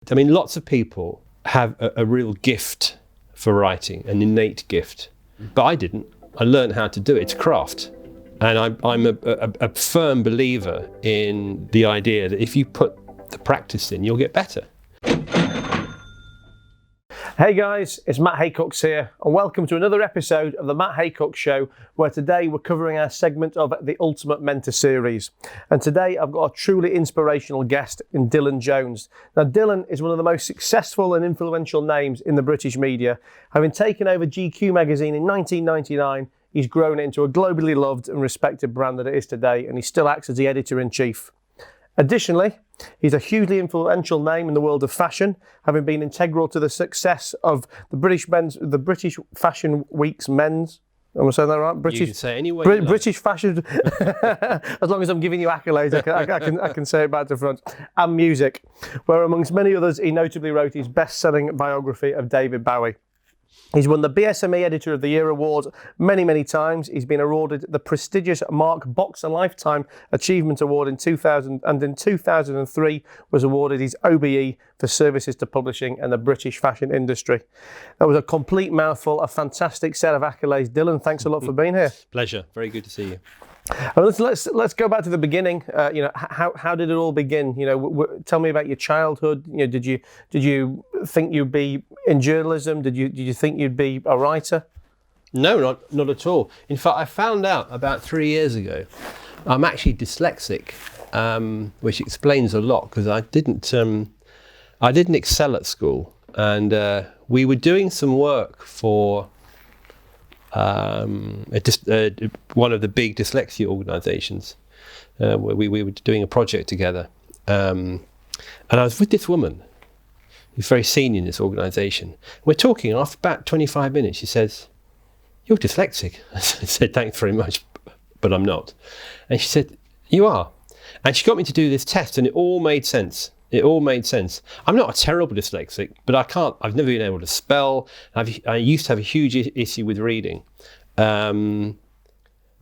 I mean, lots of people have a real gift for writing, an innate gift, but I didn't. I learned how to do it. It's a craft. And I'm a firm believer in the idea that if you put the practice in, you'll get better. Hey guys, it's Matt Haycox here, and welcome to another episode of the Matt Haycox Show, where today we're covering our segment of the Ultimate Mentor series. And today I've got a truly inspirational guest in Dylan Jones. Now, Dylan is one of the most successful and influential names in the British media. Having taken over GQ magazine in 1999, he's grown it into a globally loved and respected brand that it is today, and he still acts as the editor-in-chief. Additionally, he's a hugely influential name in the world of fashion, having been integral to the success of the British Fashion Week's men's. Am I saying that right? You can say it any way you like. British fashion. As long as I'm giving you accolades, I can say it back to front. And music, where amongst many others, he notably wrote his best-selling biography of David Bowie. He's won the BSME Editor of the Year award many, many times. He's been awarded the prestigious Mark Boxer Lifetime Achievement Award in 2000, and in 2003 was awarded his OBE for services to publishing and the British fashion industry. That was a complete mouthful, a fantastic set of accolades. Dylan, thanks a lot for being here. Pleasure. Very good to see you. Let's go back to the beginning. How did it all begin? Tell me about your childhood. Did you think you'd be in journalism? Did you think you'd be a writer? No, not at all. In fact, I found out about 3 years ago I'm actually dyslexic, which explains a lot because I didn't excel at school, and we were doing some work for one of the big dyslexia organisations. Where we were doing a project together, and I was with this woman who's very senior in this organisation. We're talking, after about 25 minutes, she says, "You're dyslexic." I said, "Thanks very much, but I'm not." And she said, "You are." And she got me to do this test, and it all made sense. I'm not a terrible dyslexic, but I've never been able to spell. I used to have a huge issue with reading. And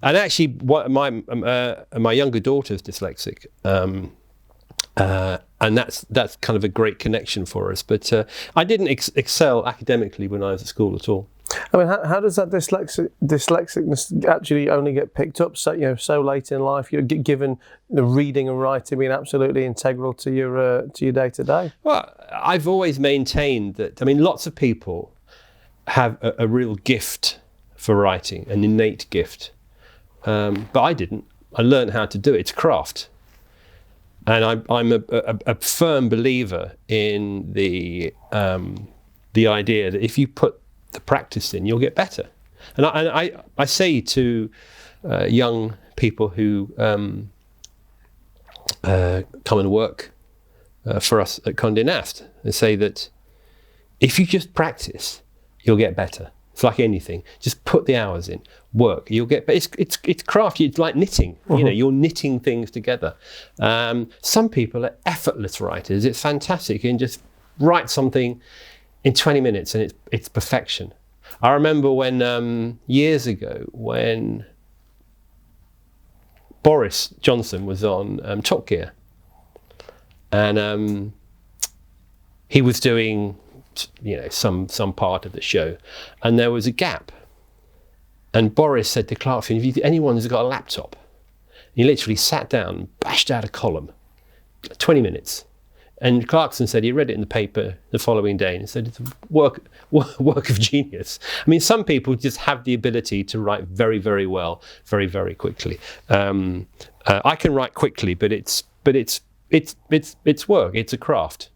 actually, my younger daughter's dyslexic. And that's kind of a great connection for us. But I didn't excel academically when I was at school at all. I mean, how does that dyslexicness actually only get picked up so late in life? You're given the reading and writing being absolutely integral to your day to day. Well, I've always maintained that. I mean, lots of people have a real gift for writing, an innate gift, but I didn't. I learned how to do it. It's a craft, and I'm a firm believer in the idea that if you put the practice in, you'll get better. And I say to young people who come and work for us at Condé Nast, I say that if you just practice, you'll get better. It's like anything. Just put the hours in, work. You'll get. But it's crafty. It's like knitting. Mm-hmm. You're knitting things together. Some people are effortless writers. It's fantastic. You can just write something in 20 minutes and it's perfection. I remember when years ago when Boris Johnson was on Top Gear, and he was doing some part of the show, and there was a gap, and Boris said to Clarkson, "If anyone's got a laptop," he literally sat down, bashed out a column, 20 minutes. And Clarkson said he read it in the paper the following day and said it's a work of genius. I mean, some people just have the ability to write very, very well, very, very quickly. I can write quickly, but it's work. It's a craft.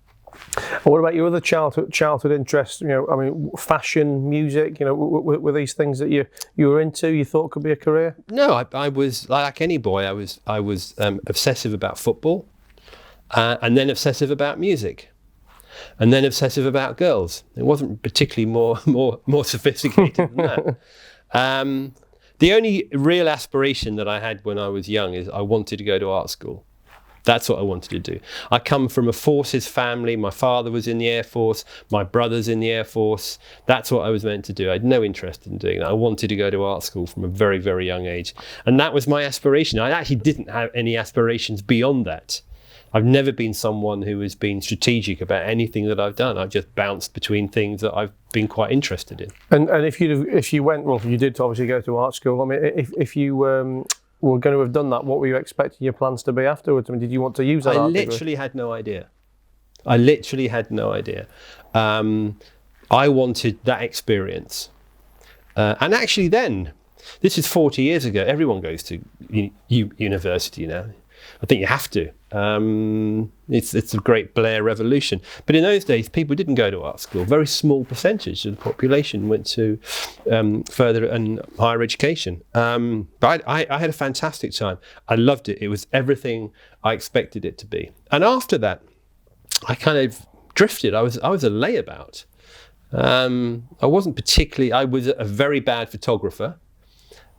What about your other childhood interests? Fashion, music. Were these things that you were into? You thought could be a career? No, I was like any boy. I was obsessive about football. And then obsessive about music, and then obsessive about girls. It wasn't particularly more sophisticated than that. The only real aspiration that I had when I was young is I wanted to go to art school. That's what I wanted to do. I come from a forces family. My father was in the Air Force. My brother's in the Air Force. That's what I was meant to do. I had no interest in doing that. I wanted to go to art school from a very, very young age. And that was my aspiration. I actually didn't have any aspirations beyond that. I've never been someone who has been strategic about anything that I've done. I've just bounced between things that I've been quite interested in. And if you went, well, you did obviously go to art school. I mean, if you were going to have done that, what were you expecting your plans to be afterwards? I mean, did you want to use that? I literally had no idea. I wanted that experience. And actually then, this is 40 years ago, everyone goes to university now. I think you have to. It's a great Blair revolution. But in those days, people didn't go to art school. Very small percentage of the population went to further and higher education. But I had a fantastic time. I loved it. It was everything I expected it to be. And after that, I kind of drifted. I was a layabout. I wasn't particularly. I was a very bad photographer.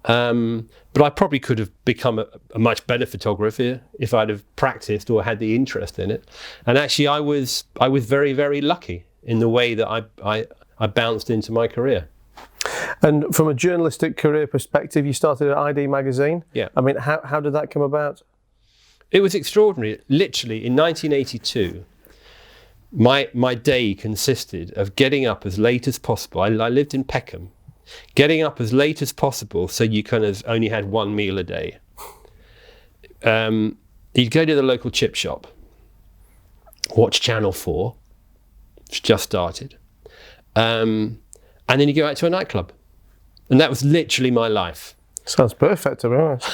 But I probably could have become a much better photographer if I'd have practiced or had the interest in it. And actually, I was very, very lucky in the way that I bounced into my career. And from a journalistic career perspective, you started at ID magazine. Yeah. I mean, how did that come about? It was extraordinary. Literally, in 1982, my day consisted of getting up as late as possible. I lived in Peckham. Getting up as late as possible so you kind of only had one meal a day. You'd go to the local chip shop, watch Channel 4, which just started, and then you go out to a nightclub. And that was literally my life. Sounds perfect, to be honest.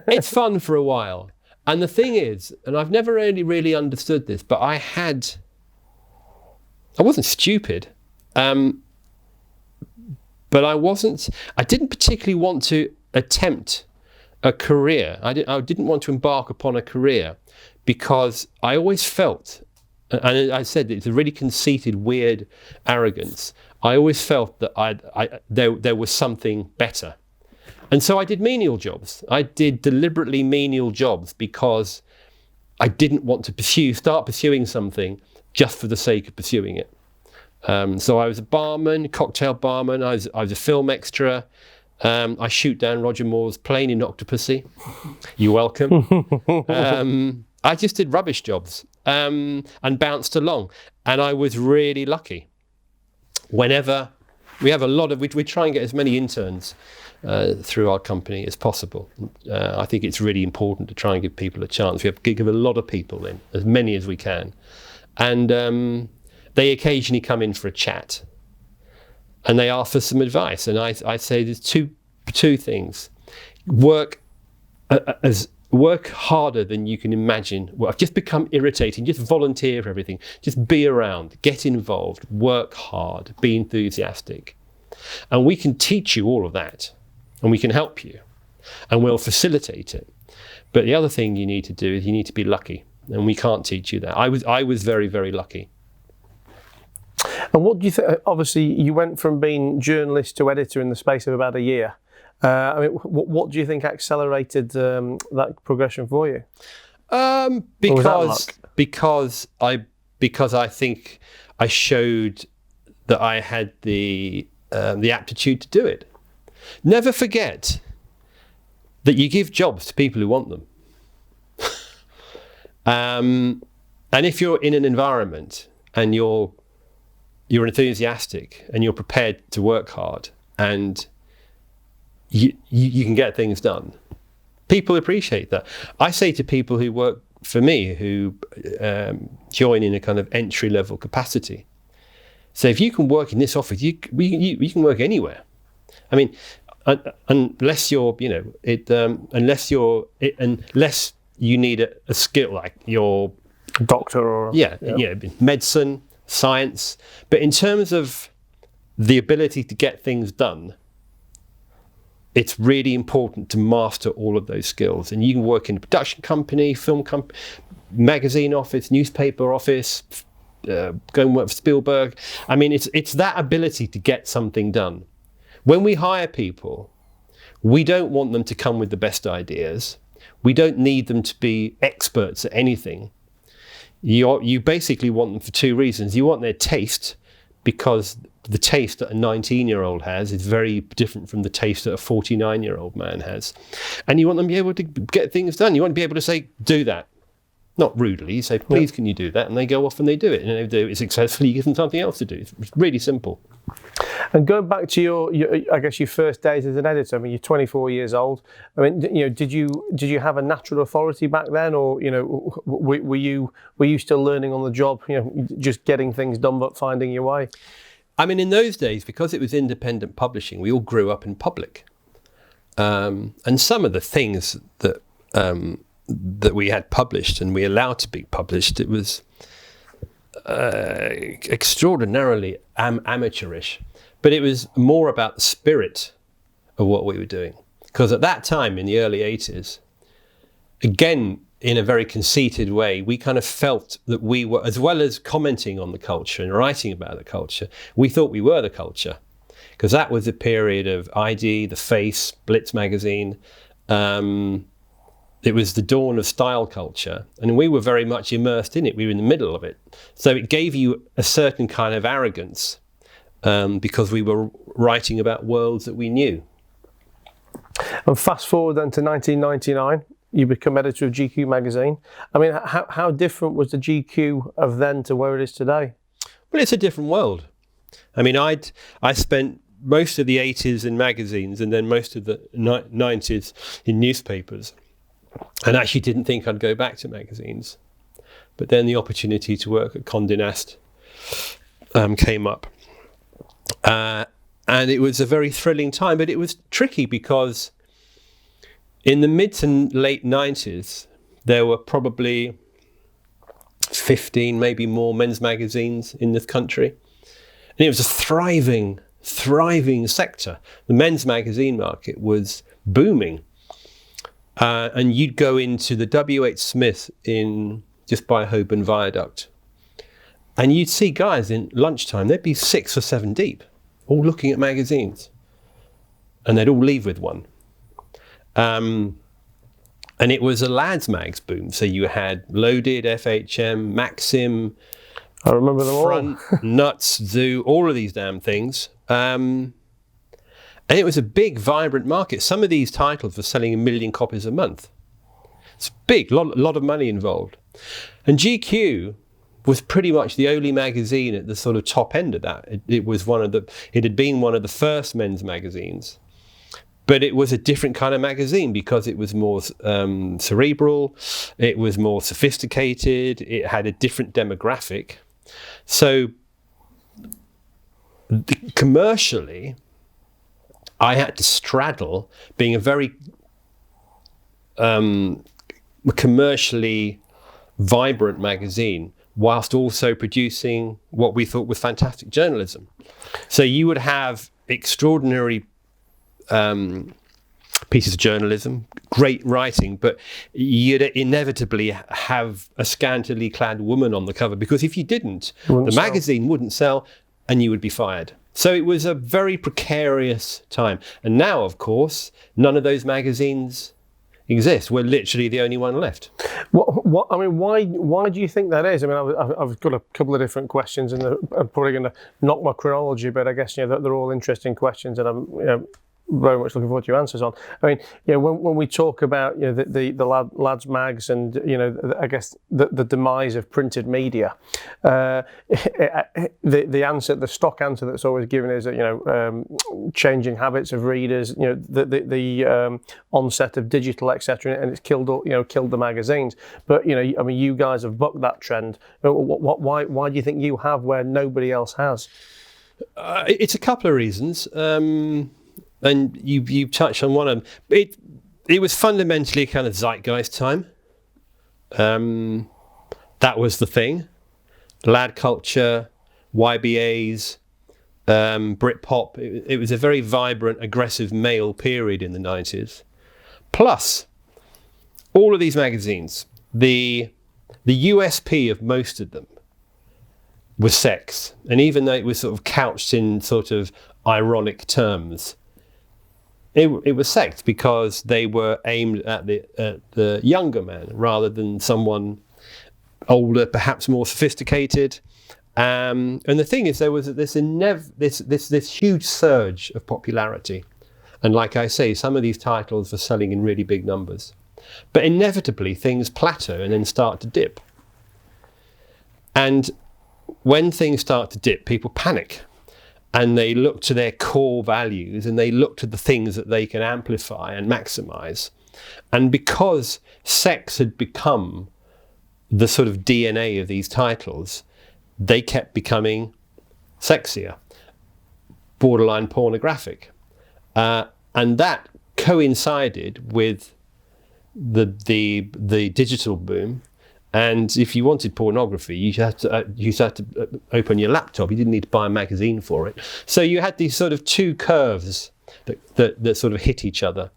It's fun for a while. And the thing is, and I've never really understood this, but I wasn't stupid. But I didn't particularly want to attempt a career. I didn't want to embark upon a career because I always felt, and I said it's a really conceited, weird arrogance. I always felt that there was something better. And so I did menial jobs. I did deliberately menial jobs because I didn't want to start pursuing something just for the sake of pursuing it. So I was a barman, cocktail barman. I was a film extra. I shoot down Roger Moore's plane in Octopussy. You're welcome. I just did rubbish jobs and bounced along. And I was really lucky. Whenever we have we try and get as many interns through our company as possible. I think it's really important to try and give people a chance. We have to give a lot of people in, as many as we can. And they occasionally come in for a chat and they ask for some advice. And I say there's two things. Work harder than you can imagine. Well, I've just become irritating. Just volunteer for everything. Just be around, get involved, work hard, be enthusiastic. And we can teach you all of that and we can help you and we'll facilitate it. But the other thing you need to do is you need to be lucky, and we can't teach you that. I was very, very lucky. And what do you think? Obviously, you went from being journalist to editor in the space of about a year. I mean, what do you think accelerated that progression for you? Because I think I showed that I had the aptitude to do it. Never forget that you give jobs to people who want them. And if you're in an environment and you're enthusiastic and you're prepared to work hard and you can get things done, people appreciate that. I say to people who work for me, who join in a kind of entry-level capacity, so if you can work in this office, you can work anywhere. I mean, unless you're, unless you need a skill like your doctor or medicine, science. But in terms of the ability to get things done, it's really important to master all of those skills. And you can work in a production company, film company, magazine office, newspaper office, go and work for Spielberg. I mean, it's that ability to get something done. When we hire people, we don't want them to come with the best ideas. We don't need them to be experts at anything. You basically want them for two reasons. You want their taste, because the taste that a 19-year-old has is very different from the taste that a 49-year-old man has. And you want them to be able to get things done. You want to be able to say, do that. not rudely. You say, please, can you do that? And they go off and they do it. And if they do it successfully, you give them something else to do. It's really simple. And going back to your I guess your first days as an editor, I mean, you're 24 years old. I mean, did you have a natural authority back then, or were you still learning on the job? Just getting things done, but finding your way. I mean, in those days, because it was independent publishing, we all grew up in public, and some of the things that we had published and we allowed to be published, it was extraordinarily amateurish. But it was more about the spirit of what we were doing. Because at that time, in the early 80s, again, in a very conceited way, we kind of felt that we were, as well as commenting on the culture and writing about the culture, we thought we were the culture. Because that was a period of ID, The Face, Blitz magazine. It was the dawn of style culture. And we were very much immersed in it. We were in the middle of it. So it gave you a certain kind of arrogance. Because we were writing about worlds that we knew. And fast forward then to 1999, you become editor of GQ magazine. I mean, how different was the GQ of then to where it is today? Well, it's a different world. I mean, I spent most of the 80s in magazines and then most of the 90s in newspapers, and actually didn't think I'd go back to magazines. But then the opportunity to work at Condé Nast came up. And it was a very thrilling time, but it was tricky because in the mid to late 90s, there were probably 15, maybe more men's magazines in this country. And it was a thriving sector. The men's magazine market was booming. And you'd go into the W.H. Smith just by Holborn Viaduct. And you'd see guys in lunchtime, they'd be 6 or 7 deep, all looking at magazines. And they'd all leave with one. And it was a lads' mags boom. So you had Loaded, FHM, Maxim, I remember them Front, all. Nuts, Zoo, all of these damn things. And it was a big, vibrant market. Some of these titles were selling 1 million copies a month. It's big, lot of money involved. And GQ was pretty much the only magazine at the sort of top end of that. It had been one of the first men's magazines, but it was a different kind of magazine because it was more cerebral, it was more sophisticated, it had a different demographic. So commercially, I had to straddle being a very commercially vibrant magazine whilst also producing what we thought was fantastic journalism. So you would have extraordinary pieces of journalism, great writing, but you'd inevitably have a scantily clad woman on the cover, because if you didn't, the magazine wouldn't sell and you would be fired. So it was a very precarious time. And now, of course, none of those magazines exist. We're literally the only one left. What? I mean, why do you think that is? I mean, I've got a couple of different questions, and I'm probably going to knock my chronology, but I guess they're all interesting questions, and I'm very much looking forward to your answers on. I mean, when we talk about the lads mags and I guess the demise of printed media, the answer, the stock answer that's always given is that changing habits of readers, the onset of digital, etc., and it's killed the magazines. But I mean, you guys have bucked that trend. Why do you think you have where nobody else has? It's a couple of reasons. And you touched on one of them. It was fundamentally a kind of zeitgeist time. That was the thing. Lad culture, YBAs, Britpop. It was a very vibrant, aggressive male period in the 90s. Plus, all of these magazines, the USP of most of them was sex. And even though it was sort of couched in sort of ironic terms, it was sex because they were aimed at the younger man rather than someone older, perhaps more sophisticated. And the thing is, there was this huge surge of popularity, and like I say, some of these titles were selling in really big numbers. But inevitably things plateau and then start to dip. And when things start to dip, people panic. And they look to their core values and they look to the things that they can amplify and maximize. And because sex had become the sort of DNA of these titles, they kept becoming sexier, borderline pornographic. And that coincided with the digital boom. And if you wanted pornography, you had to open your laptop. You didn't need to buy a magazine for it. So you had these sort of two curves that sort of hit each other.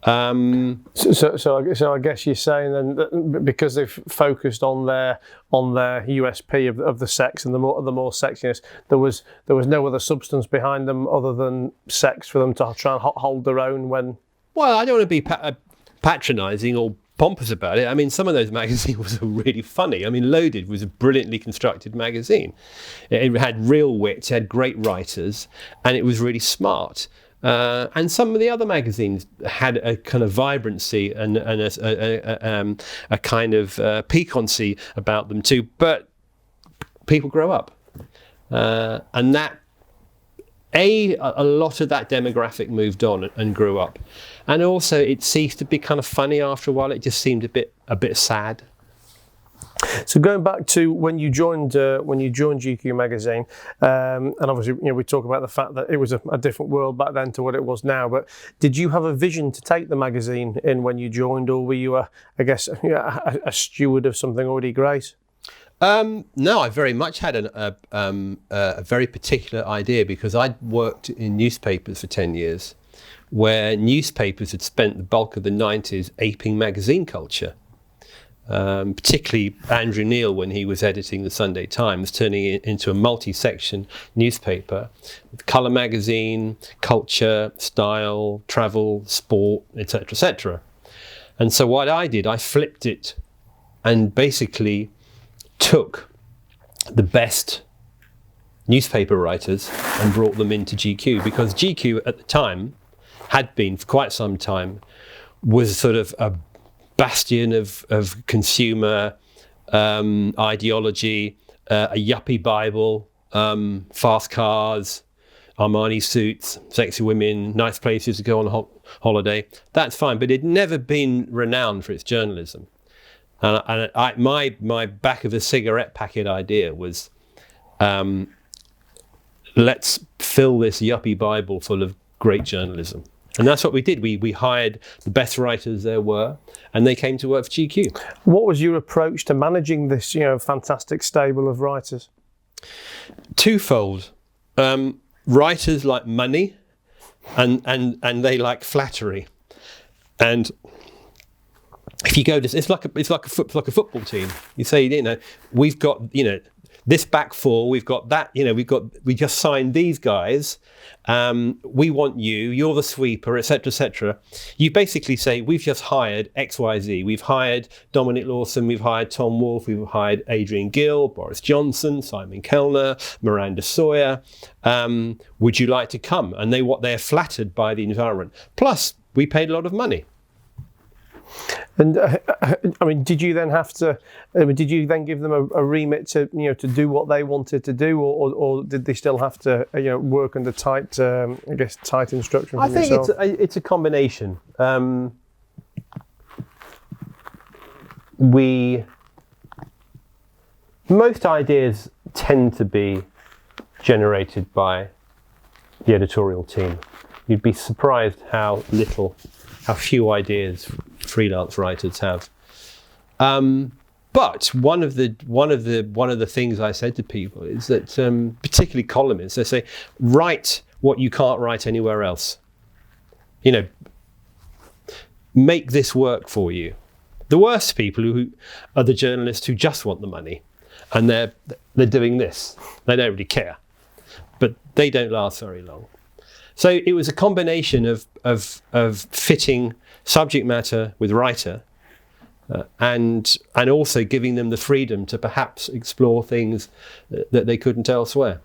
So I guess you're saying then that because they've focused on their USP of the sex and the more sexiness, there was no other substance behind them other than sex for them to try and hold their own when. Well, I don't want to be patronising or pompous about it. I mean, some of those magazines were really funny. I mean, Loaded was a brilliantly constructed magazine. It had real wit, it had great writers, and it was really smart. And some of the other magazines had a kind of vibrancy and a kind of piquancy about them too. But people grow up, and that a lot of that demographic moved on and grew up, and also it ceased to be kind of funny after a while. It just seemed a bit sad. So going back to when you joined GQ magazine, and obviously we talk about the fact that it was a different world back then to what it was now. But did you have a vision to take the magazine in when you joined, or were you a steward of something already great? No, I very much had a very particular idea, because I'd worked in newspapers for 10 years, where newspapers had spent the bulk of the 90s aping magazine culture. Particularly Andrew Neil, when he was editing the Sunday Times, turning it into a multi-section newspaper with colour magazine, culture, style, travel, sport, etc., etc. And so what I did, I flipped it and basically took the best newspaper writers and brought them into GQ, because GQ at the time had been for quite some time was sort of a bastion of consumer ideology, a yuppie Bible, fast cars, Armani suits, sexy women, nice places to go on holiday. That's fine, but it'd never been renowned for its journalism. And my back of the cigarette packet idea was, let's fill this yuppie Bible full of great journalism. And that's what we did. We hired the best writers there were, and they came to work for GQ. What was your approach to managing this, fantastic stable of writers? Twofold. Writers like money, and they like flattery. And if you go to, it's like a football team. You say, we've got, this back four, we've got that, we just signed these guys. We want you, you're the sweeper, etc., etc. You basically say, we've just hired XYZ. We've hired Dominic Lawson, we've hired Tom Wolfe, we've hired Adrian Gill, Boris Johnson, Simon Kellner, Miranda Sawyer. Would you like to come? And they're flattered by the environment. Plus, we paid a lot of money. And did you then have to? Did you then give them a remit to do what they wanted to do, or did they still have to work under tight instructions? I think it's a combination. Most ideas tend to be generated by the editorial team. You'd be surprised how few ideas freelance writers have. But one of the things I said to people is that, particularly columnists, they say, write what you can't write anywhere else. Make this work for you. The worst people who are the journalists who just want the money, and they're doing this. They don't really care, but they don't last very long. So it was a combination of fitting subject matter with writer, and also giving them the freedom to perhaps explore things that they couldn't elsewhere.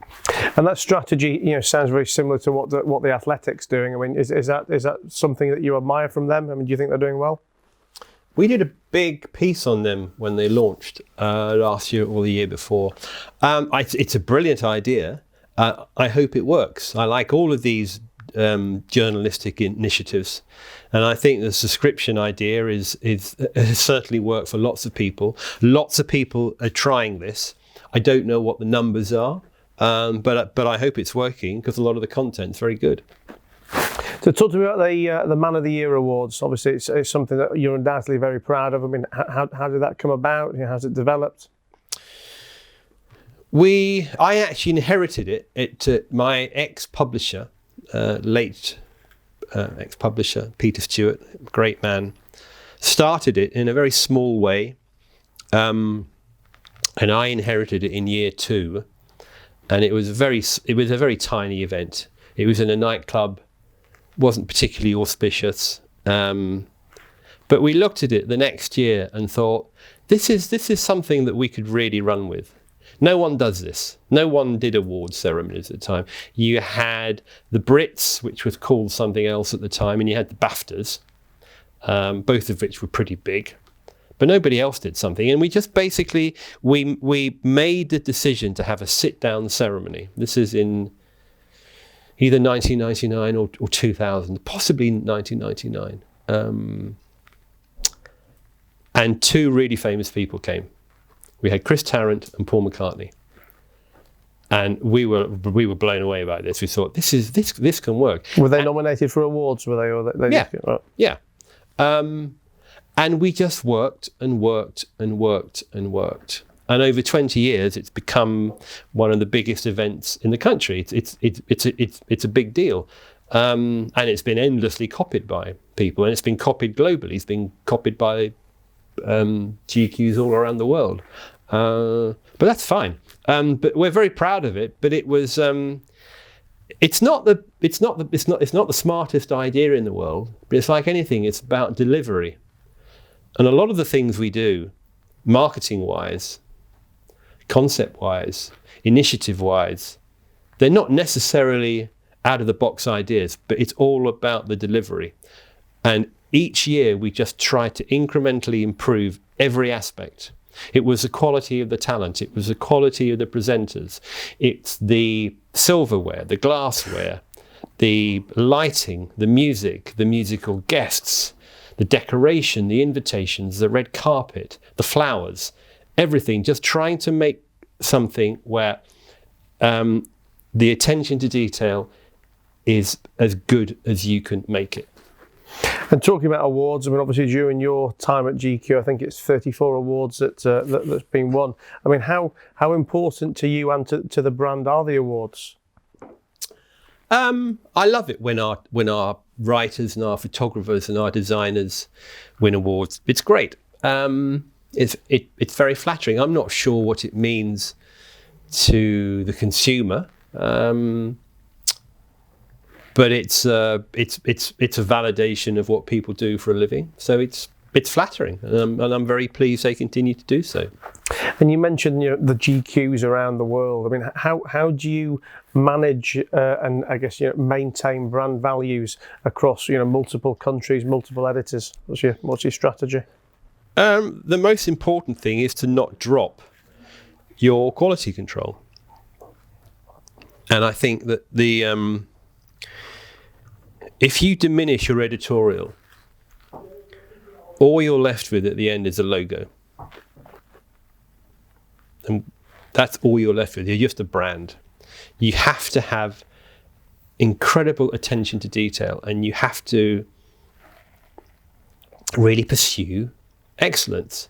And that strategy, sounds very similar to what the Athletic's doing. I mean, is that something that you admire from them? I mean, do you think they're doing well? We did a big piece on them when they launched last year or the year before. It's a brilliant idea. I hope it works. I like all of these journalistic initiatives, and I think the subscription idea is certainly worked for lots of people. Lots of people are trying this. I don't know what the numbers are, but I hope it's working because a lot of the content's very good. So talk to me about the Man of the Year awards. Obviously, it's something that you're undoubtedly very proud of. I mean, how did that come about? How's it developed? I actually inherited it. My ex-publisher, late ex-publisher Peter Stewart, great man, started it in a very small way, and I inherited it in year 2, and it was a very tiny event. It was in a nightclub. Wasn't particularly auspicious, but we looked at it the next year and thought, this is something that we could really run with. No one does this. No one did award ceremonies at the time. You had the Brits, which was called something else at the time, and you had the BAFTAs, both of which were pretty big, but nobody else did something. And we just basically we made the decision to have a sit-down ceremony. This is in either 1999 or 2000, possibly 1999. And 2 really famous people came. We had Chris Tarrant and Paul McCartney. And we were blown away by this. We thought, this can work. Were they nominated for awards, were they? Or they Yeah. And we just worked and worked and worked and worked. And over 20 years, it's become one of the biggest events in the country. It's a big deal, and it's been endlessly copied by people, and it's been copied globally. It's been copied by GQs all around the world. But that's fine. But we're very proud of it. But it was. It's not the smartest idea in the world. But it's like anything. It's about delivery, and a lot of the things we do, marketing-wise, concept-wise, initiative-wise, they're not necessarily out-of-the-box ideas, but it's all about the delivery. And each year we just try to incrementally improve every aspect. It was the quality of the talent, it was the quality of the presenters, it's the silverware, the glassware, the lighting, the music, the musical guests, the decoration, the invitations, the red carpet, the flowers, everything, just trying to make something where the attention to detail is as good as you can make it. And talking about awards, I mean, obviously during your time at GQ, I think it's 34 awards that's been won. I mean, how important to you and to the brand are the awards? I love it when our writers and our photographers and our designers win awards. It's great. It's very flattering. I'm not sure what it means to the consumer, but it's a validation of what people do for a living. So it's flattering, and I'm very pleased they continue to do so. And you mentioned the GQs around the world. I mean, how do you manage and I guess maintain brand values across multiple countries, multiple editors? What's your strategy? The most important thing is to not drop your quality control. And I think that if you diminish your editorial, all you're left with at the end is a logo. And that's all you're left with. You're just a brand. You have to have incredible attention to detail, and you have to really pursue excellence.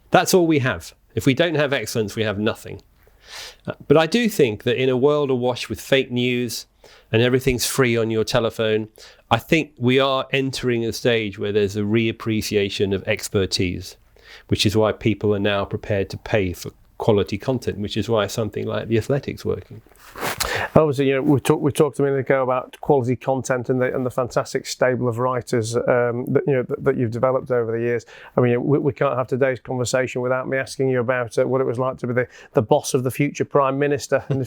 That's all we have. If we don't have excellence, we have nothing. But I do think that in a world awash with fake news and everything's free on your telephone, I think we are entering a stage where there's a reappreciation of expertise, which is why people are now prepared to pay for quality content, which is why something like The Athletic's working. Obviously, we talked a minute ago about quality content and the fantastic stable of writers that you've developed over the years. I mean, we can't have today's conversation without me asking you about what it was like to be the boss of the future Prime Minister, and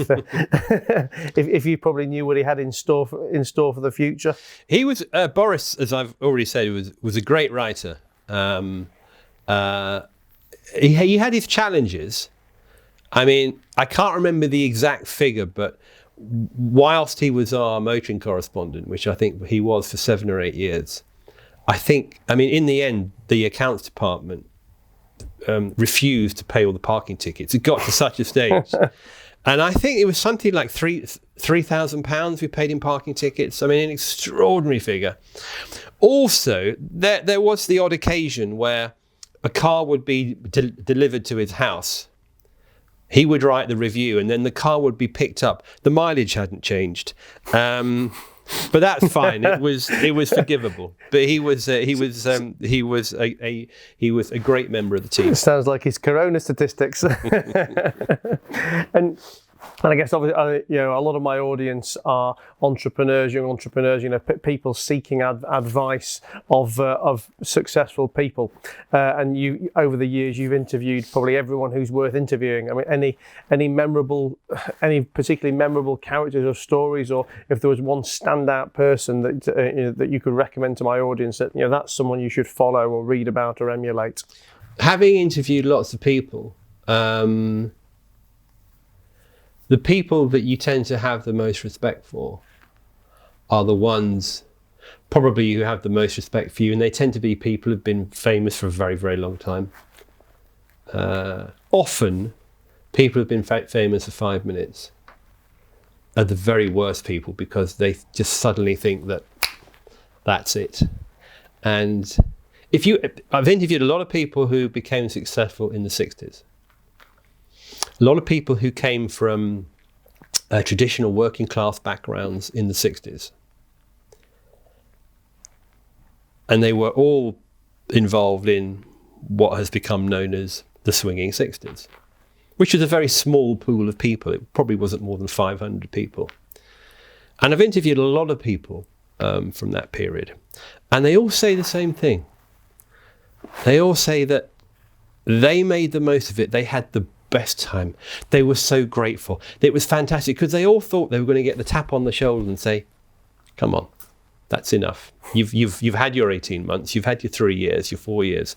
if you probably knew what he had in store for the future. He was Boris, as I've already said, was a great writer. He had his challenges. I mean, I can't remember the exact figure, but whilst he was our motoring correspondent, which I think he was for 7 or 8 years, in the end, the accounts department refused to pay all the parking tickets. It got to such a stage. And I think it was something like £3,000 we paid in parking tickets. I mean, an extraordinary figure. Also, there was the odd occasion where a car would be delivered to his house. He would write the review, and then the car would be picked up. The mileage hadn't changed, but that's fine. It was forgivable. But he was a great member of the team. It sounds like his corona statistics. And I guess obviously, a lot of my audience are entrepreneurs, young entrepreneurs. People seeking advice of successful people. And you, over the years, you've interviewed probably everyone who's worth interviewing. I mean, any particularly memorable characters or stories, or if there was one standout person that you could recommend to my audience that that's someone you should follow or read about or emulate. Having interviewed lots of people. The people that you tend to have the most respect for are the ones probably who have the most respect for you, and they tend to be people who've been famous for a very, very long time. Often, people who've been famous for 5 minutes are the very worst people, because they just suddenly think that that's it. And I've interviewed a lot of people who became successful in the 60s. A lot of people who came from traditional working class backgrounds in the 60s. And they were all involved in what has become known as the swinging 60s, which is a very small pool of people. It probably wasn't more than 500 people. And I've interviewed a lot of people from that period. And they all say the same thing. They all say that they made the most of it. They had the best time. They were so grateful. It was fantastic, because they all thought they were going to get the tap on the shoulder and say, come on, that's enough. You've had your 18 months, you've had your 3 years, your 4 years.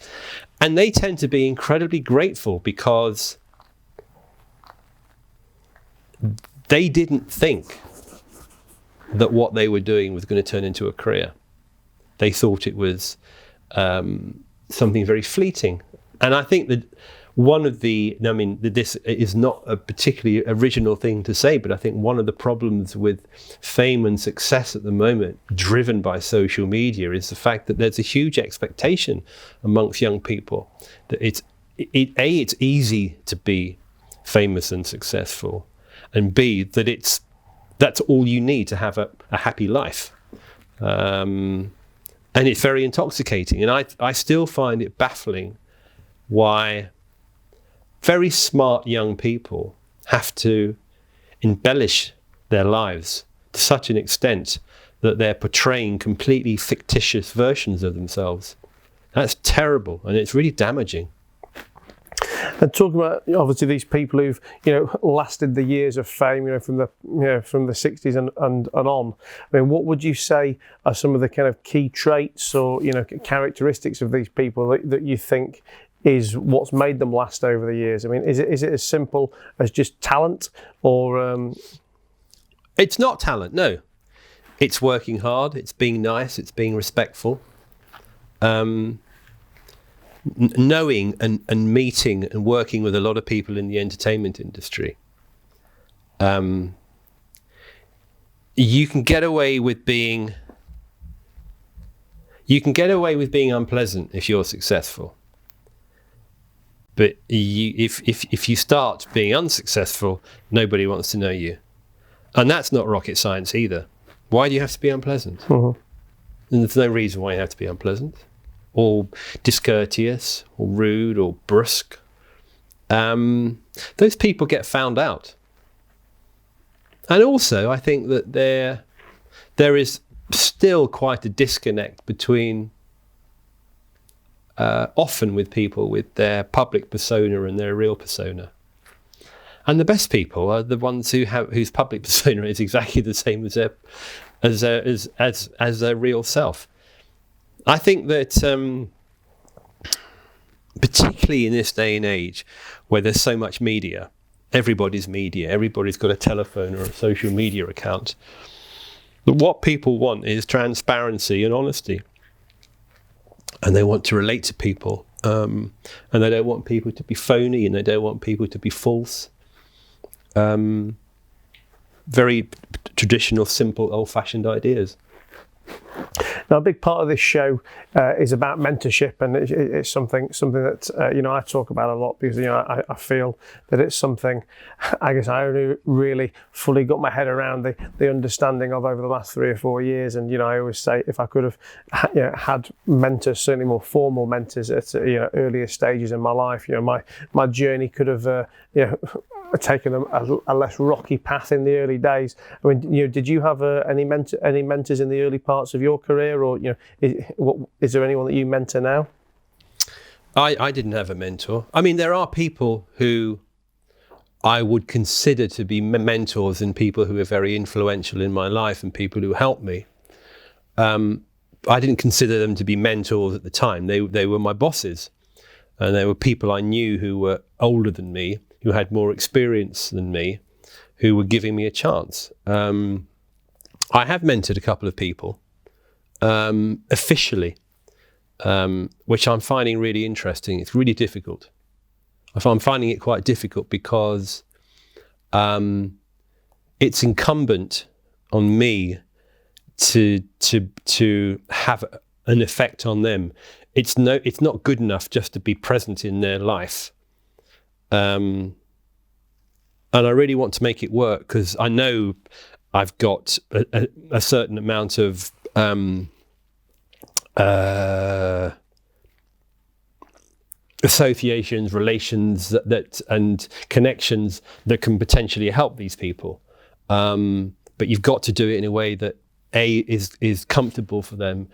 And they tend to be incredibly grateful, because they didn't think that what they were doing was going to turn into a career. They thought it was something very fleeting. And I think that this is not a particularly original thing to say, but I think one of the problems with fame and success at the moment, driven by social media, is the fact that there's a huge expectation amongst young people that it's easy to be famous and successful, and B, that's all you need to have a happy life. And it's very intoxicating. And I still find it baffling why very smart young people have to embellish their lives to such an extent that they're portraying completely fictitious versions of themselves. That's terrible, and it's really damaging. And talking about obviously these people who've lasted the years of fame, from the 60s and on. I mean, what would you say are some of the kind of key traits or characteristics of these people that you think is what's made them last over the years? I mean, is it as simple as just talent, or? It's not talent, no. It's working hard. It's being nice. It's being respectful. Knowing and meeting and working with a lot of people in the entertainment industry. You can get away with being unpleasant if you're successful. But if you start being unsuccessful, nobody wants to know you. And that's not rocket science either. Why do you have to be unpleasant? Mm-hmm. And there's no reason why you have to be unpleasant, or discourteous, or rude, or brusque. Those people get found out. And also, I think that there is still quite a disconnect between, often with people, with their public persona and their real persona. And the best people are the ones whose public persona is exactly the same as their real self. I think that particularly in this day and age where there's so much media. Everybody's media. Everybody's got a telephone or a social media account. But what people want is transparency and honesty. And they want to relate to people. And they don't want people to be phony, and they don't want people to be false. Very traditional, simple, old-fashioned ideas. Now, a big part of this show is about mentorship, and it's something that I talk about a lot because I feel that it's something I guess I only really fully got my head around the understanding of over the last 3 or 4 years. And I always say if I could have had mentors, certainly more formal mentors at earlier stages in my life, my journey could have taken a less rocky path in the early days. I mean, did you have any mentors in the early parts of your career, or is there anyone that you mentor now? I didn't have a mentor. I mean, there are people who I would consider to be mentors, and people who are very influential in my life and people who helped me. I didn't consider them to be mentors at the time. They were my bosses, and they were people I knew who were older than me, who had more experience than me, who were giving me a chance. I have mentored a couple of people officially, which I'm finding really interesting. It's really difficult. I'm finding it quite difficult because it's incumbent on me to have an effect on them. It's not good enough just to be present in their life. And I really want to make it work because I know I've got a certain amount of associations, relations that and connections that can potentially help these people. But you've got to do it in a way that is comfortable for them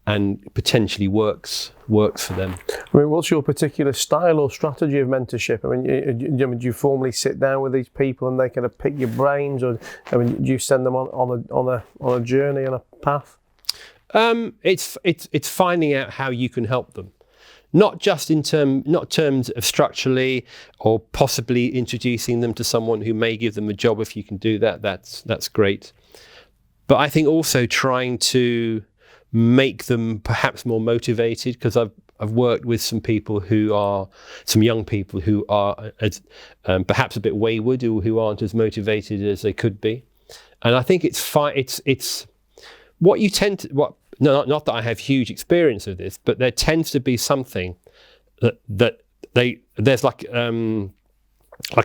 and potentially works for them. I mean, what's your particular style or strategy of mentorship? I mean, do you formally sit down with these people and they kind of pick your brains, or do you send them on a journey, on a path? It's finding out how you can help them, not just not terms of structurally, or possibly introducing them to someone who may give them a job. If you can do that, that's great. But I think also trying to make them perhaps more motivated, because I've worked with some young people who are perhaps a bit wayward, or who aren't as motivated as they could be. And I think it's what you tend to, not that I have huge experience of this, but there tends to be something that there's like a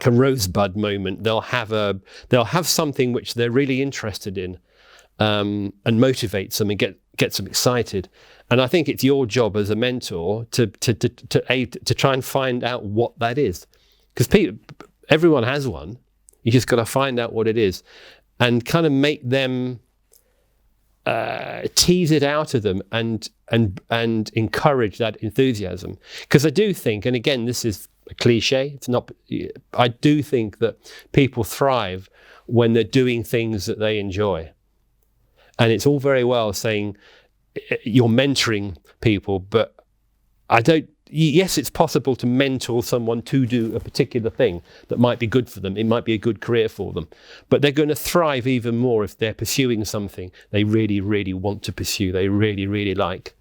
rosebud moment. They'll have something which they're really interested in, and motivates them and gets them excited. And I think it's your job as a mentor to try and find out what that is, because everyone has one. You just got to find out what it is, and kind of make them tease it out of them and encourage that enthusiasm. Because I do think, and again, this is a cliche, it's not. I do think that people thrive when they're doing things that they enjoy. And it's all very well saying you're mentoring people, but yes, it's possible to mentor someone to do a particular thing that might be good for them. It might be a good career for them, but they're going to thrive even more if they're pursuing something they really, really want to pursue, they really, really like.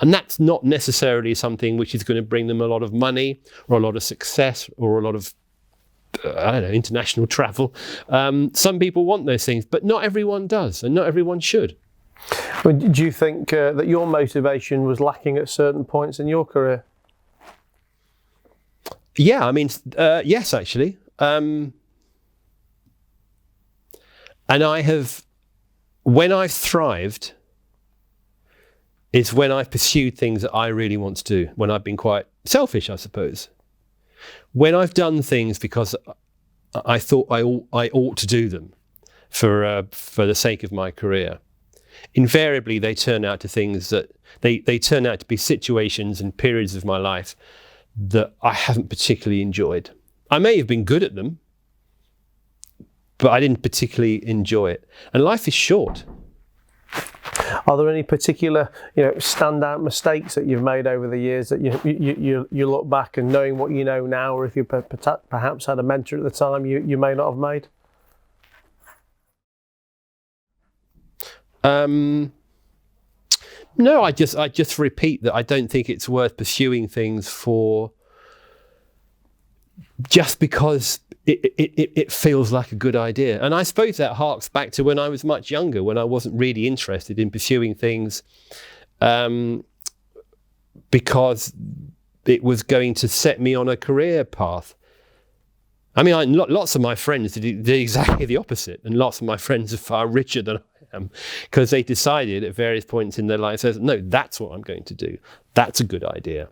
And that's not necessarily something which is going to bring them a lot of money or a lot of success or a lot of international travel. Some people want those things, but not everyone does, and not everyone should. Well, do you think that your motivation was lacking at certain points in your career? Yeah, I mean, yes, actually. And when I've thrived, is when I've pursued things that I really want to do, when I've been quite selfish, I suppose. When I've done things because I thought I ought to do them for the sake of my career, invariably they turn out to things that they turn out to be situations and periods of my life that I haven't particularly enjoyed. I may have been good at them, but I didn't particularly enjoy it. And life is short. Are there any particular, standout mistakes that you've made over the years that you look back and knowing what you know now, or if you perhaps had a mentor at the time you may not have made? No, I just repeat that I don't think it's worth pursuing things just because it feels like a good idea. And I suppose that harks back to when I was much younger, when I wasn't really interested in pursuing things because it was going to set me on a career path. I mean, lots of my friends did exactly the opposite, and lots of my friends are far richer than I am because they decided at various points in their lives, no, that's what I'm going to do. That's a good idea.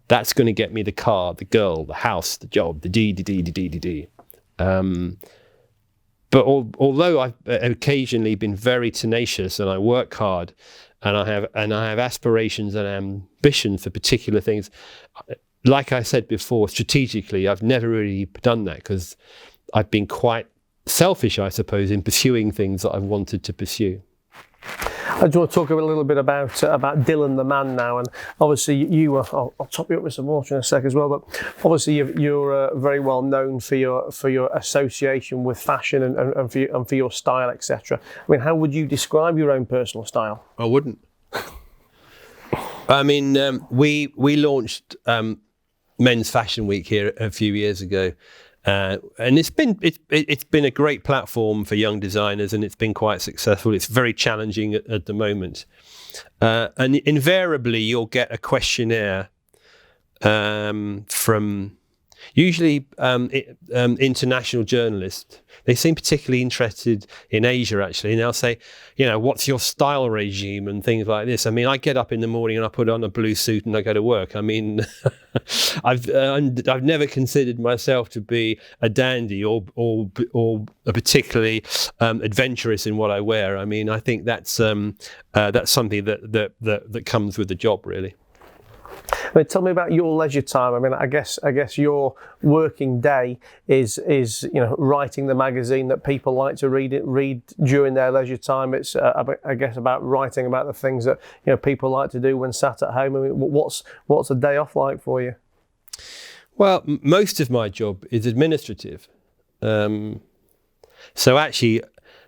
That's going to get me the car, the girl, the house, the job, the D. But although I've occasionally been very tenacious and I work hard and I have aspirations and ambitions for particular things, like I said before, strategically, I've never really done that because I've been quite selfish, I suppose, in pursuing things that I've wanted to pursue. I just want to talk a little bit about Dylan the man now, and obviously I'll top you up with some water in a sec as well. But obviously you're very well known for your association with fashion and for your style, etc. I mean, how would you describe your own personal style? I wouldn't. I mean, we launched Men's Fashion Week here a few years ago. And it's been a great platform for young designers, and it's been quite successful. It's very challenging at the moment, and invariably you'll get a questionnaire from usually international journalists. They seem particularly interested in Asia, actually, and they'll say, what's your style regime and things like this. I mean, I get up in the morning and I put on a blue suit and I go to work. I mean, I've never considered myself to be a dandy or particularly adventurous in what I wear. I mean, I think that's something that comes with the job, really. I mean, tell me about your leisure time. I mean, I guess your working day is writing the magazine that people like to read during their leisure time. It's I guess about writing about the things that people like to do when sat at home. I mean, what's a day off like for you? Well, most of my job is administrative, so actually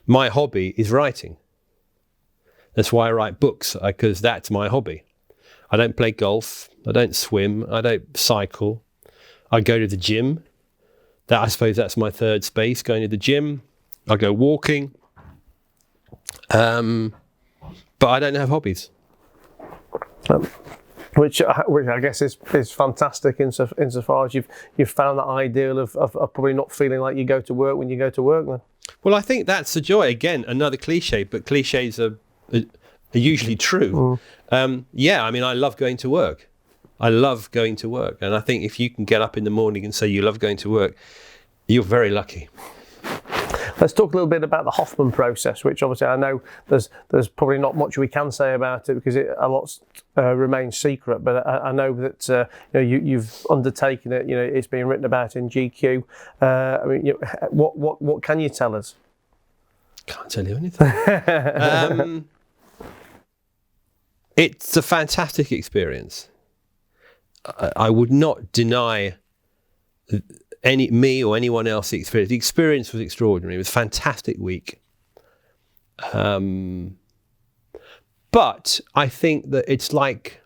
my hobby is writing. That's why I write books, because that's my hobby. I don't play golf, I don't swim, I don't cycle. I go to the gym. I suppose that's my third space, going to the gym. I go walking. But I don't have hobbies. Which I guess is fantastic insofar as you've found that ideal of probably not feeling like you go to work when you go to work then. Well, I think that's the joy. Again, another cliche, but cliches are usually true. I mean, I love going to work. And I think if you can get up in the morning and say you love going to work, you're very lucky. Let's talk a little bit about the Hoffman process, which obviously I know there's probably not much we can say about it because a lot remains secret. But I know that you've undertaken it. It's been written about in GQ. I mean, what can you tell us? Can't tell you anything. It's a fantastic experience. I would not deny me or anyone else the experience. The experience was extraordinary. It was a fantastic week. But I think that it's like,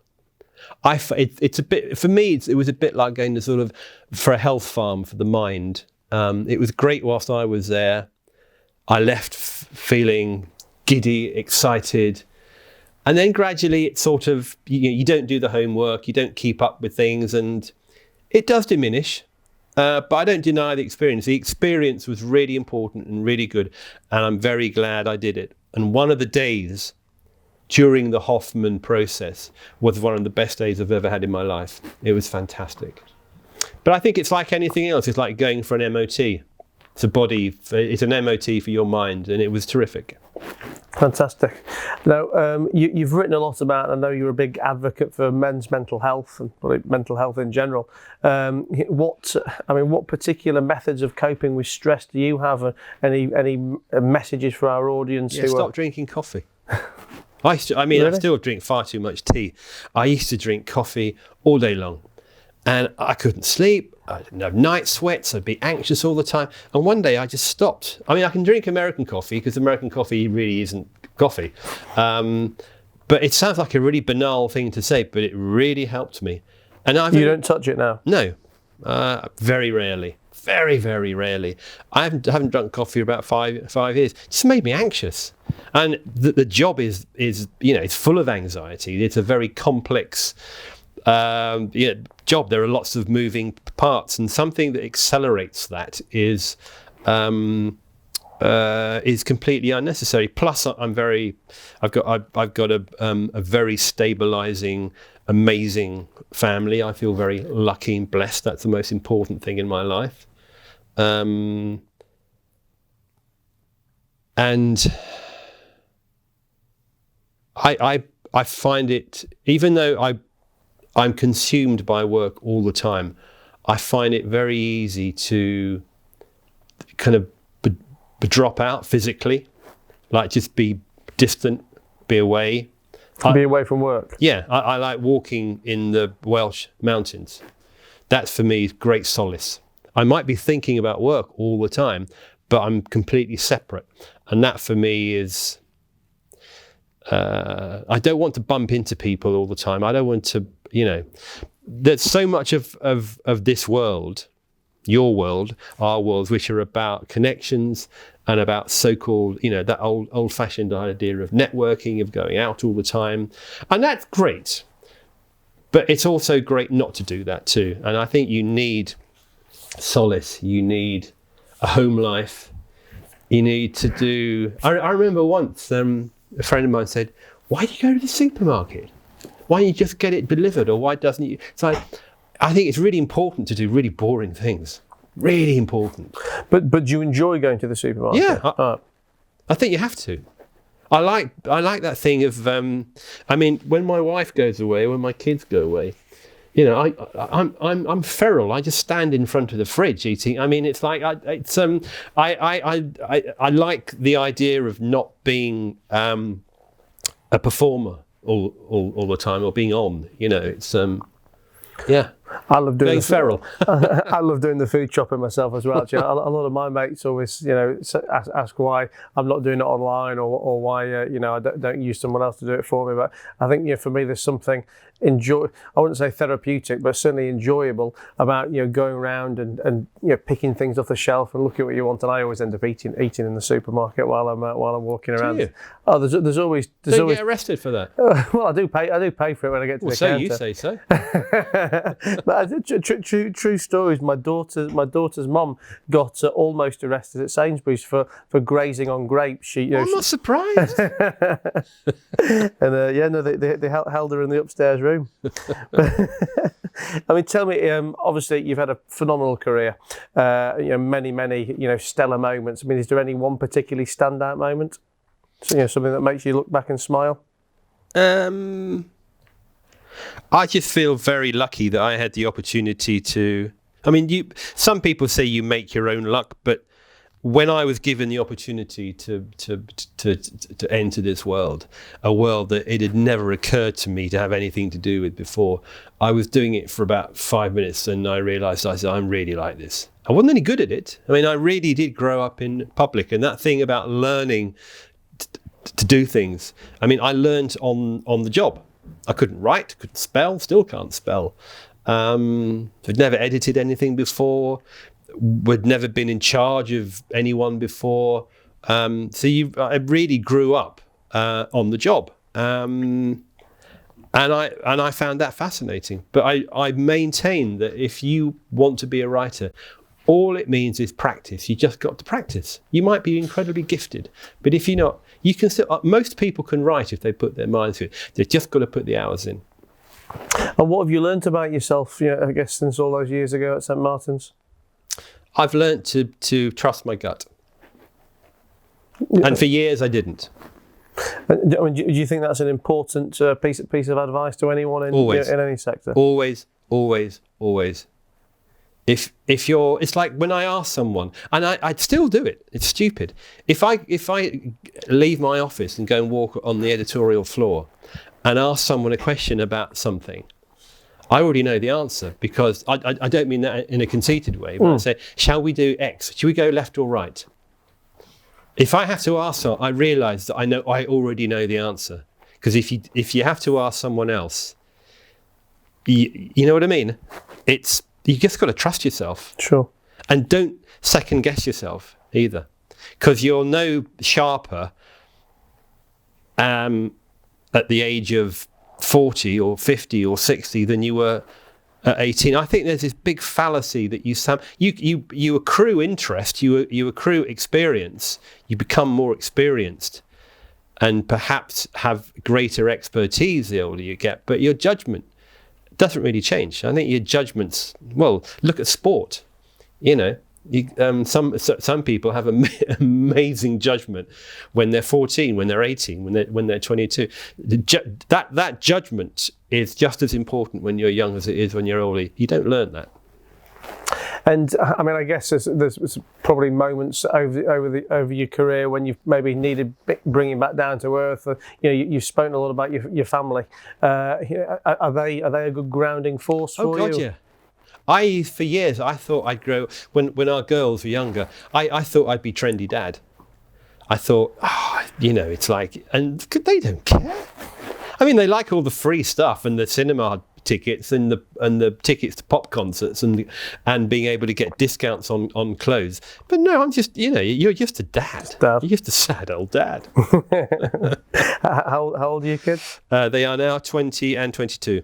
it's a bit, for me, it was a bit like going to sort of, for a health farm for the mind. It was great whilst I was there. I left feeling giddy, excited. And then gradually it's sort of, you don't do the homework, you don't keep up with things, and it does diminish. But I don't deny the experience. The experience was really important and really good, and I'm very glad I did it. And one of the days during the Hoffman process was one of the best days I've ever had in my life. It was fantastic. But I think it's like anything else. It's like going for an MOT. It's an MOT for your mind, and it was terrific. Fantastic. Now, you've written a lot about, I know you're a big advocate for men's mental health and mental health in general. What particular methods of coping with stress do you have? Any messages for our audience? Stop drinking coffee. I Really? still drink far too much tea. I used to drink coffee all day long, and I couldn't sleep. I didn't have night sweats. I'd be anxious all the time. And one day I just stopped. I mean, I can drink American coffee because American coffee really isn't coffee. But it sounds like a really banal thing to say, but it really helped me. And You don't touch it now? No, very rarely. Very, very rarely. I haven't drunk coffee for about five years. It just made me anxious. And the job is it's full of anxiety. It's a very complex job. There are lots of moving parts, and something that accelerates that is completely unnecessary. Plus, I've got a very stabilizing, amazing family. I feel very lucky and blessed. That's the most important thing in my life. And I find it, even though I'm consumed by work all the time, I find it very easy to kind of drop out physically, like just be distant, be away. Be away from work? Yeah, I like walking in the Welsh mountains. That's for me great solace. I might be thinking about work all the time, but I'm completely separate. And that for me is, I don't want to bump into people all the time. I don't want to, there's so much of this world, your world, our world, which are about connections and about so-called, that old-fashioned idea of networking, of going out all the time. And that's great. But it's also great not to do that too. And I think you need solace. You need a home life. You need to do... I remember once a friend of mine said, why do you go to the supermarket? Why don't you just get it delivered? Or why doesn't you... It's like, I think it's really important to do really boring things. Really important. But do you enjoy going to the supermarket? Yeah, I think you have to. I like that thing of, when my wife goes away, when my kids go away, I'm feral. I just stand in front of the fridge eating. I mean, it's like I like the idea of not being a performer all the time, or being on. It's yeah. I love doing feral. I love doing the food shopping myself as well. Actually, a lot of my mates always, ask why I'm not doing it online, or why, I don't use someone else to do it for me. But I think, for me, there's something I wouldn't say therapeutic, but certainly enjoyable about, going around and picking things off the shelf and looking at what you want. And I always end up eating in the supermarket while I'm walking around. Do you? Oh, there's always. Don't you get arrested for that? Well, I do pay for it when I get to the counter. So you say so. But true stories. My daughter's mum got almost arrested at Sainsbury's for grazing on grapes. I'm not surprised. And they held her in the upstairs room. I mean, tell me. Obviously, you've had a phenomenal career. Many stellar moments. I mean, is there any one particularly standout moment? So, something that makes you look back and smile. I just feel very lucky that I had the opportunity to. I mean, some people say you make your own luck, but when I was given the opportunity to enter this world, a world that it had never occurred to me to have anything to do with before, I was doing it for about 5 minutes, and I realised I'm really like this. I wasn't any good at it. I mean, I really did grow up in public, and that thing about learning to do things. I mean, I learned on the job. I couldn't write, couldn't spell, still can't spell. I'd never edited anything before. We'd never been in charge of anyone before. I really grew up on the job. And I found that fascinating. But I maintain that if you want to be a writer, all it means is practice. You just got to practice. You might be incredibly gifted, but if you're not, you can still. Most people can write if they put their minds to it. They've just got to put the hours in. And what have you learnt about yourself? I guess since all those years ago at St Martin's. I've learnt to trust my gut, and for years I didn't. Do you think that's an important piece of advice to anyone in any sector? Always. If you're, it's like when I ask someone, and I'd still do it. It's stupid. If I leave my office and go and walk on the editorial floor and ask someone a question about something, I already know the answer, because I don't mean that in a conceited way, but I say, shall we do X? Should we go left or right? If I have to ask someone, I realise that I already know the answer. Because if you have to ask someone else, you know what I mean? You just got to trust yourself. Sure. And don't second guess yourself either, because you're no sharper at the age of 40 or 50 or 60 than you were at 18. I think there's this big fallacy that you accrue interest, you accrue experience, you become more experienced, and perhaps have greater expertise the older you get, but your judgment doesn't really change. I think your judgments, well, look at sport. Some people have amazing judgment when they're 14, when they're 18, when they're 22. That judgment is just as important when you're young as it is when you're older. You don't learn that. And I mean, I guess there's probably moments over your career when you've maybe needed bringing back down to earth. You've spoken a lot about your family. Are they a good grounding force for you? Oh God, yeah. For years, I thought I'd grow. When our girls were younger, I thought I'd be trendy dad. I thought, it's like, and they don't care. I mean, they like all the free stuff and the cinema tickets and the tickets to pop concerts and being able to get discounts on clothes. But no, I'm just, you're just a dad. You're just a sad old dad. How old are your kids? They are now 20 and 22.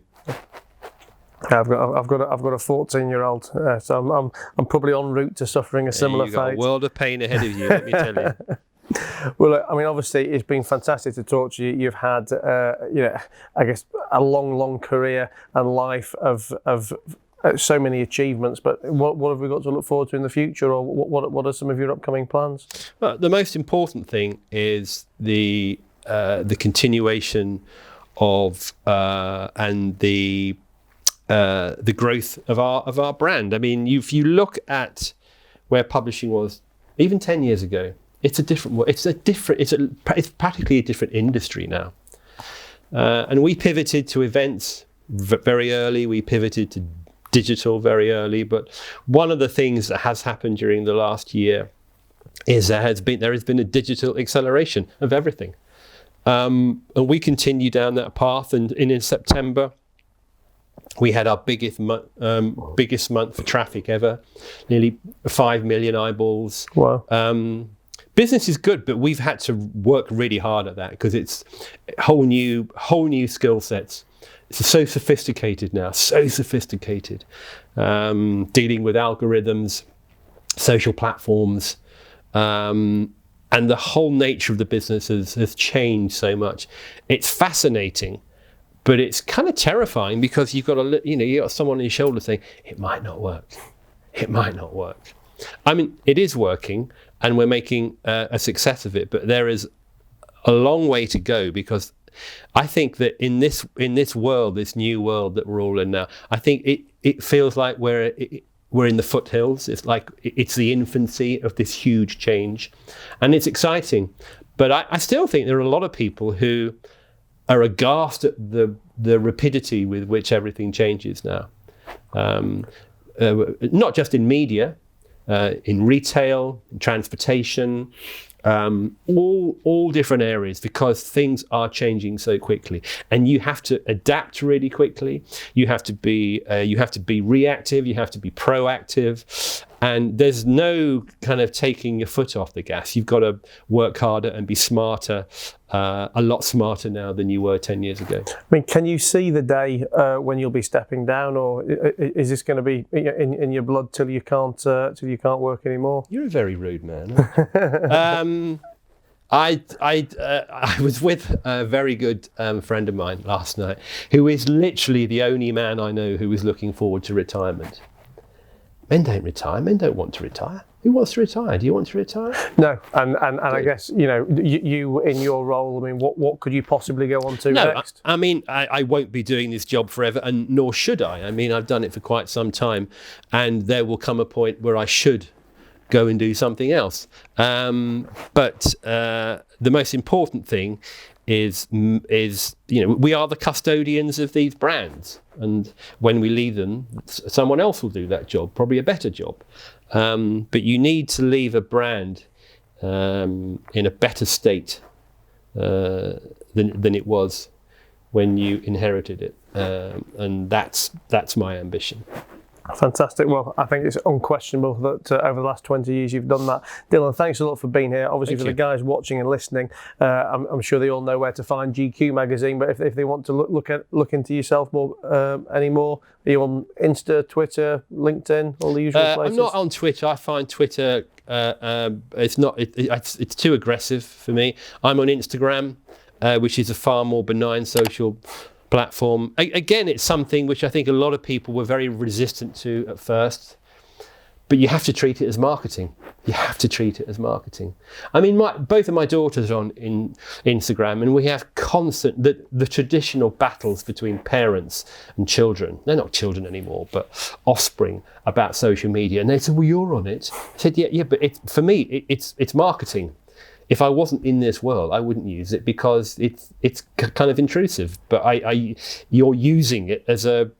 I've got a 14-year-old, so I'm probably en route to suffering a similar fate. You've got a world of pain ahead of you, let me tell you. Well, I mean, obviously, it's been fantastic to talk to you. You've had, I guess, a long career and life of so many achievements. But what have we got to look forward to in the future, or what are some of your upcoming plans? Well, the most important thing is the continuation of and the growth of our brand. I mean, if you look at where publishing was even 10 years ago, it's a different. It's practically a different industry now. And we pivoted to events very early. We pivoted to digital very early. But one of the things that has happened during the last year is there has been a digital acceleration of everything. And we continue down that path. And in September, we had our biggest month for traffic ever, nearly 5 million eyeballs. Wow. Business is good, but we've had to work really hard at that because it's whole new skill sets. It's so sophisticated now, dealing with algorithms, social platforms, and the whole nature of the business has changed so much. It's fascinating, but it's kind of terrifying because you've got someone on your shoulder saying it might not work. It might not work. I mean, it is working, and we're making a success of it, but there is a long way to go, because I think that in this world, this new world that we're all in now, I think it feels like we're in the foothills. It's like it's the infancy of this huge change, and it's exciting. But I still think there are a lot of people who are aghast at the rapidity with which everything changes now. Not just in media, in retail, in transportation, all different areas, because things are changing so quickly, and you have to adapt really quickly. You have to be reactive. You have to be proactive, and there's no kind of taking your foot off the gas. You've got to work harder and be smarter, a lot smarter now than you were 10 years ago. I mean, can you see the day when you'll be stepping down, or is this going to be in your blood till you can't work anymore? You're a very rude man. I was with a very good friend of mine last night, who is literally the only man I know who is looking forward to retirement. Men don't retire. Men don't want to retire. Who wants to retire? Do you want to retire? No, and I guess, you in your role, I mean, what could you possibly go on to next? I mean, I won't be doing this job forever, and nor should I. I mean, I've done it for quite some time, and there will come a point where I should go and do something else. But the most important thing is we are the custodians of these brands, and when we leave them, someone else will do that job, probably a better job. But you need to leave a brand in a better state than it was when you inherited it, and that's my ambition. Fantastic. Well, I think it's unquestionable that over the last 20 years you've done that. Dylan, thanks a lot for being here. Obviously, the guys watching and listening, I'm sure they all know where to find GQ magazine, but if they want to look into yourself more anymore, are you on Insta, Twitter, LinkedIn, all the usual places? I'm not on Twitter. I find Twitter it's too aggressive for me. I'm on Instagram, which is a far more benign social platform. Again, it's something which I think a lot of people were very resistant to at first, but you have to treat it as marketing. You have to treat it as marketing. I mean, both of my daughters are on Instagram, and we have constant the traditional battles between parents and children. They're not children anymore, but offspring, about social media. And they said, "Well, you're on it." I said, "Yeah, but for me, it's marketing. If I wasn't in this world, I wouldn't use it because it's kind of intrusive. But you're using it as a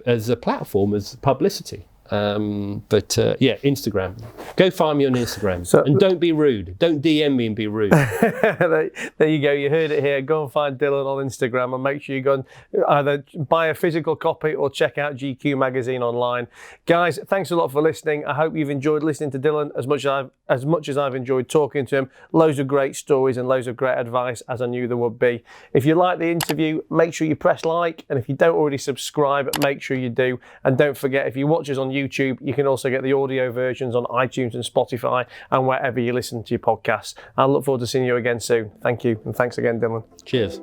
platform, as publicity. Instagram. Go find me on Instagram. And don't be rude. Don't DM me and be rude. There you go. You heard it here. Go and find Dylan on Instagram, and make sure you go and either buy a physical copy or check out GQ magazine online. Guys, thanks a lot for listening. I hope you've enjoyed listening to Dylan as much as I've enjoyed talking to him. Loads of great stories and loads of great advice, as I knew there would be. If you like the interview, make sure you press like, and if you don't already subscribe, make sure you do. And don't forget, if you watch us on YouTube, you can also get the audio versions on iTunes and Spotify and wherever you listen to your podcasts. I look forward to seeing you again soon. Thank you, and thanks again, Dylan. Cheers.